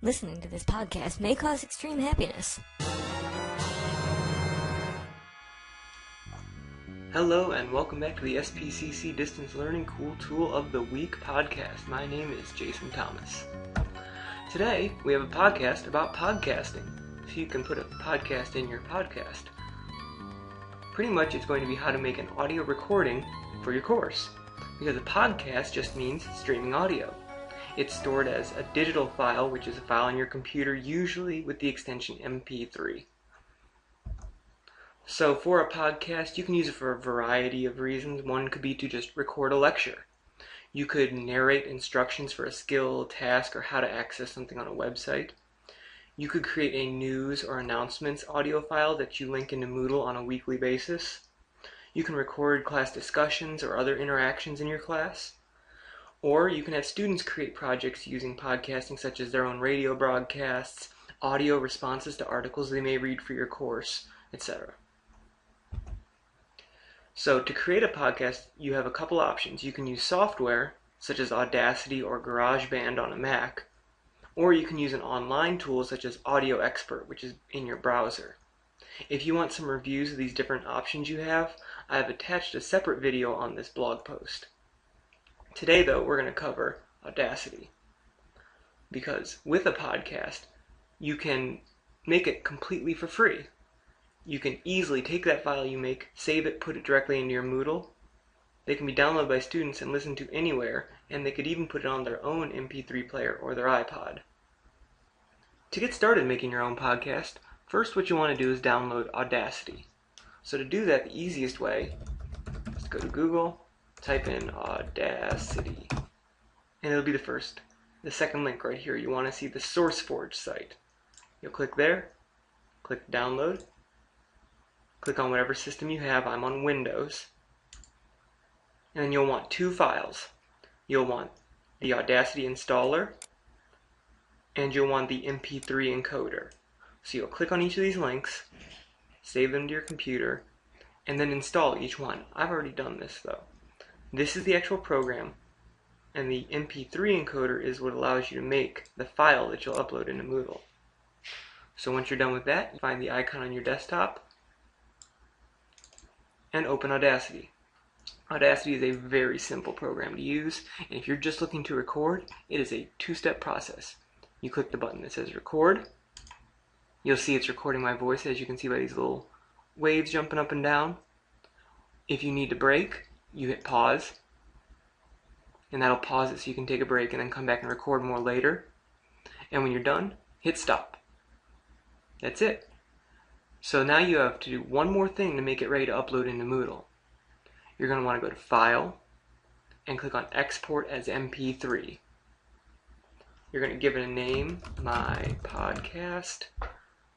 Listening to this podcast may cause extreme happiness. Hello and welcome back to the SPCC Distance Learning Cool Tool of the Week podcast. My name is Jason Thomas. Today we have a podcast about podcasting, so you can put a podcast in your podcast. Pretty much it's going to be how to make an audio recording for your course, because a podcast just means streaming audio. It's stored as a digital file, which is a file on your computer, usually with the extension MP3. So for a podcast, you can use it for a variety of reasons. One could be to just record a lecture. You could narrate instructions for a skill, task, or how to access something on a website. You could create a news or announcements audio file that you link into Moodle on a weekly basis. You can record class discussions or other interactions in your class. Or you can have students create projects using podcasting, such as their own radio broadcasts, audio responses to articles they may read for your course, etc. So to create a podcast, you have a couple options. You can use software, such as Audacity or GarageBand on a Mac, or you can use an online tool such as Audio Expert, which is in your browser. If you want some reviews of these different options you have, I have attached a separate video on this blog post. Today, though, we're going to cover Audacity, because with a podcast, you can make it completely for free. You can easily take that file you make, save it, put it directly into your Moodle. They can be downloaded by students and listened to anywhere, and they could even put it on their own MP3 player or their iPod. To get started making your own podcast, first what you want to do is download Audacity. So to do that, the easiest way is to go to Google, type in Audacity, and it'll be the second link right here. You want to see the SourceForge site. You'll click there, click download, click on whatever system you have. I'm on Windows. And then you'll want two files. You'll want the Audacity installer, and you'll want the MP3 encoder. So you'll click on each of these links, save them to your computer, and then install each one. I've already done this though. This is the actual program, and the MP3 encoder is what allows you to make the file that you'll upload into Moodle. So once you're done with that, you find the icon on your desktop and open Audacity. Audacity is a very simple program to use, and if you're just looking to record, it is a two-step process. You click the button that says record. You'll see it's recording my voice, as you can see by these little waves jumping up and down. If you need to break, you hit pause, and that'll pause it so you can take a break and then come back and record more later. And when you're done, hit stop. That's it. So now you have to do one more thing to make it ready to upload into Moodle. You're going to want to go to File and click on Export as MP3. You're going to give it a name, My Podcast.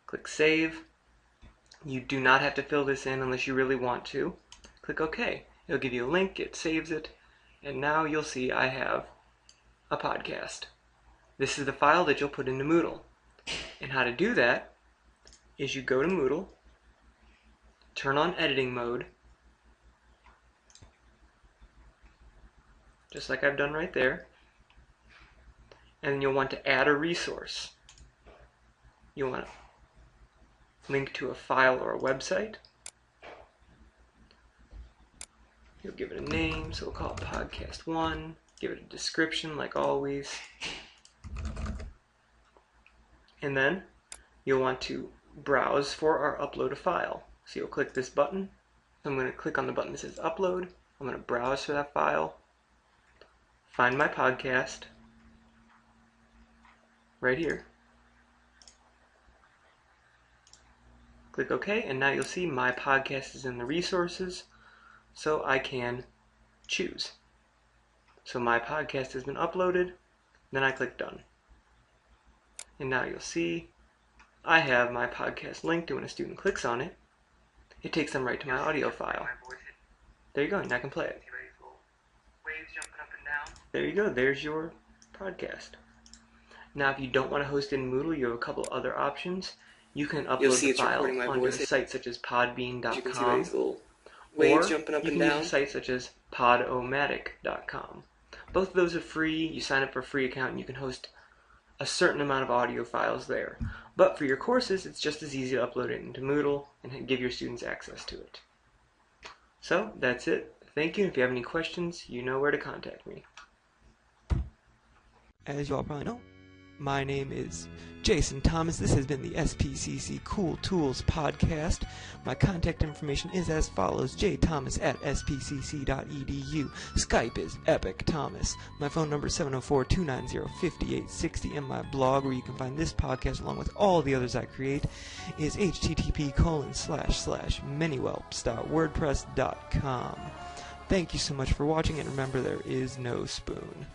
Click Save. You do not have to fill this in unless you really want to. Click OK. It'll give you a link, it saves it, and now you'll see I have a podcast. This is the file that you'll put into Moodle. And how to do that is you go to Moodle, turn on editing mode, just like I've done right there, and then you'll want to add a resource. You'll want to link to a file or a website. You'll give it a name, so we'll call it Podcast 1. Give it a description, like always. And then you'll want to browse for or upload a file. So you'll click this button. I'm going to click on the button that says Upload. I'm going to browse for that file. Find my podcast. Right here. Click OK, and now you'll see my podcast is in the resources, so I can choose. So my podcast has been uploaded, then I click Done. And now you'll see I have my podcast linked, and when a student clicks on it, it takes them right to my audio file. There you go, and I can play it. There you go, there's your podcast. Now if you don't want to host it in Moodle, you have a couple other options. You can upload the file onto a site such as podbean.com, or you can use a site such as podomatic.com. Both of those are free. You sign up for a free account and you can host a certain amount of audio files there. But for your courses, it's just as easy to upload it into Moodle and give your students access to it. So, that's it. Thank you. If you have any questions, you know where to contact me. As you all probably know, my name is Jason Thomas. This has been the SPCC Cool Tools Podcast. My contact information is as follows: jthomas@spcc.edu. Skype is Epic Thomas. My phone number is 704-290-5860, and my blog, where you can find this podcast along with all the others I create, is http://minywhelps.wordpress.com. Thank you so much for watching, and remember, there is no spoon.